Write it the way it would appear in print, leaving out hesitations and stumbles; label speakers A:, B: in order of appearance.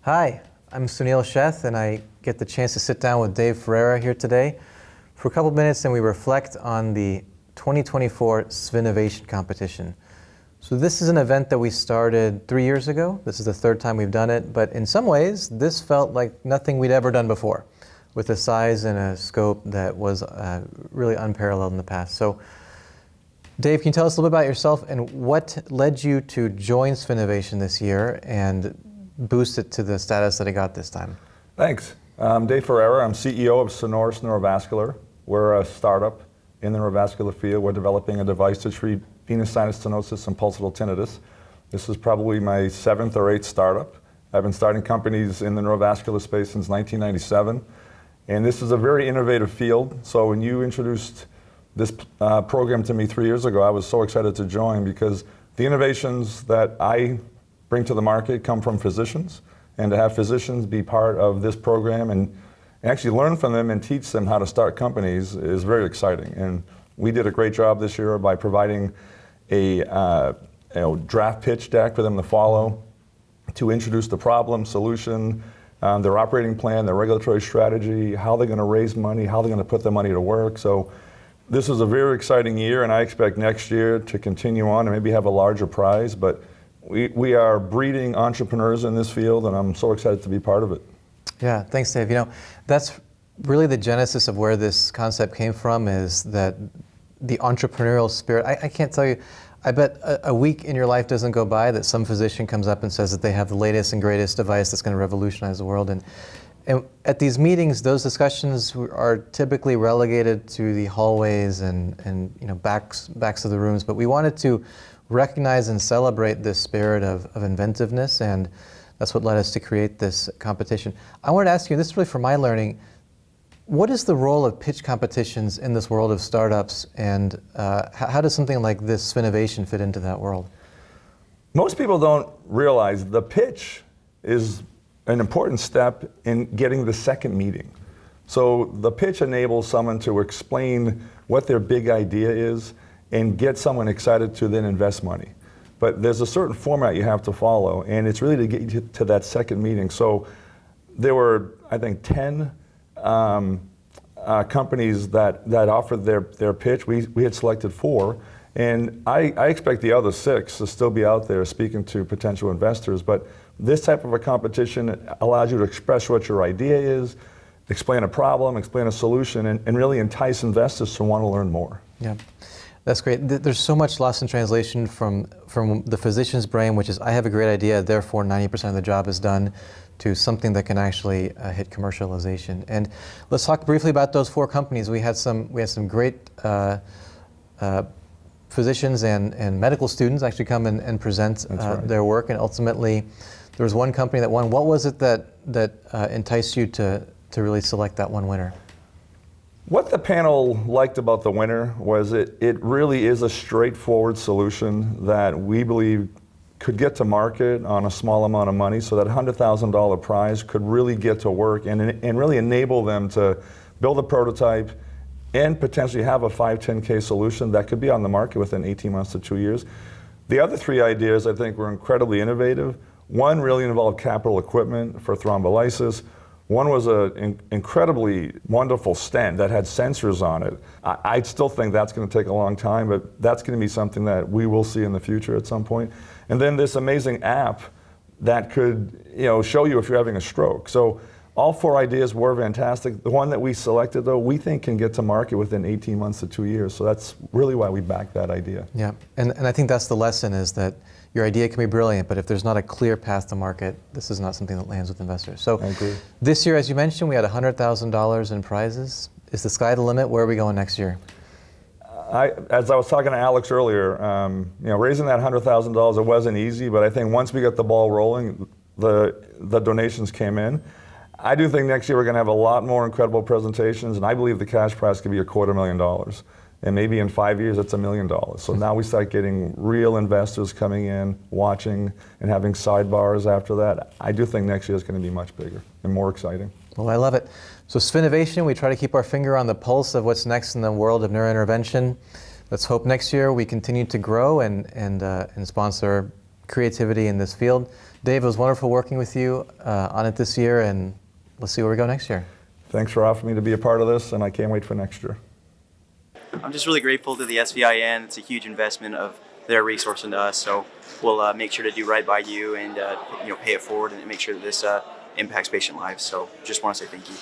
A: Hi, I'm Sunil, Sheth, and I get the chance to sit down with Dave Ferrera here today for a couple of minutes, and we reflect on the 2024 SVINnovation Competition. So this is an event that we started 3 years ago. This is the third time we've done it, but in some ways, this felt like nothing we'd ever done before, with a size and a scope that was really unparalleled in the past. So Dave, can you tell us a little bit about yourself and what led you to join SVINnovation this year and boost it to the status that it got this time?
B: Thanks. I'm Dave Ferrera. I'm CEO of Sonoris Neurovascular. We're a startup in the neurovascular field. We're developing a device to treat venous sinus stenosis and pulsatile tinnitus. This is probably my 7th or 8th startup. I've been starting companies in the neurovascular space since 1997. And this is a very innovative field. So when you introduced this program to me 3 years ago, I was so excited to join because the innovations that I bring to the market come from physicians, and to have physicians be part of this program and actually learn from them and teach them how to start companies is very exciting. And we did a great job this year by providing a draft pitch deck for them to follow to introduce the problem, solution, their operating plan, their regulatory strategy, how they're going to raise money, how they're going to put the money to work. So this is a very exciting year, and I expect next year to continue on and maybe have a larger prize. But we are breeding entrepreneurs in this field, and I'm so excited to be part of it.
A: Yeah, thanks, Dave. You know, that's really the genesis of where this concept came from, is that the entrepreneurial spirit. I can't tell you, I bet a week in your life doesn't go by that some physician comes up and says that they have the latest and greatest device that's going to revolutionize the world. And at these meetings, those discussions are typically relegated to the hallways and backs of the rooms. But we wanted to recognize and celebrate this spirit of inventiveness, and that's what led us to create this competition. I wanted to ask you, this is really for my learning, what is the role of pitch competitions in this world of startups, and how does something like this SVINnovation fit into that world?
B: Most people don't realize the pitch is an important step in getting the second meeting. So the pitch enables someone to explain what their big idea is and get someone excited to then invest money. But there's a certain format you have to follow, and it's really to get you to that second meeting. So there were, I think, 10 companies that offered their pitch. We had selected 4, and I expect the other 6 to still be out there speaking to potential investors. But this type of a competition allows you to express what your idea is, explain a problem, explain a solution, and really entice investors to want to learn more.
A: Yeah. That's great. There's so much lost in translation from the physician's brain, which is, I have a great idea, therefore 90% of the job is done, to something that can actually hit commercialization. And let's talk briefly about those 4 companies. We had some great physicians and medical students actually come and present their work, and ultimately there was one company that won. What was it that enticed you to really select that one winner?
B: What the panel liked about the winner was it really is a straightforward solution that we believe could get to market on a small amount of money, so that $100,000 prize could really get to work and really enable them to build a prototype and potentially have a 510K solution that could be on the market within 18 months to 2 years. The other 3 ideas I think were incredibly innovative. One really involved capital equipment for thrombolysis. One was an incredibly wonderful stent that had sensors on it. I still think that's going to take a long time, but that's going to be something that we will see in the future at some point. And then this amazing app that could show you if you're having a stroke. So all 4 ideas were fantastic. The one that we selected, though, we think can get to market within 18 months to 2 years. So that's really why we backed that idea.
A: Yeah, and I think that's the lesson, is that your idea can be brilliant, but if there's not a clear path to market, this is not something that lands with investors. So
B: I agree.
A: This year, as you mentioned, we had $100,000 in prizes. Is the sky the limit? Where are we going next year?
B: As I was talking to Alex earlier, raising that $100,000, it wasn't easy, but I think once we got the ball rolling, the donations came in. I do think next year we're going to have a lot more incredible presentations, and I believe the cash prize could be $250,000. And maybe in 5 years, it's $1 million. So now we start getting real investors coming in, watching, and having sidebars after that. I do think next year is going to be much bigger and more exciting.
A: Well, I love it. So SVINnovation, we try to keep our finger on the pulse of what's next in the world of neurointervention. Let's hope next year we continue to grow and sponsor creativity in this field. Dave, it was wonderful working with you on it this year, and let's see where we go next year.
B: Thanks for offering me to be a part of this, and I can't wait for next year.
C: I'm just really grateful to the SVIN. It's a huge investment of their resource into us, so we'll make sure to do right by you and pay it forward and make sure that this impacts patient lives. So just want to say thank you.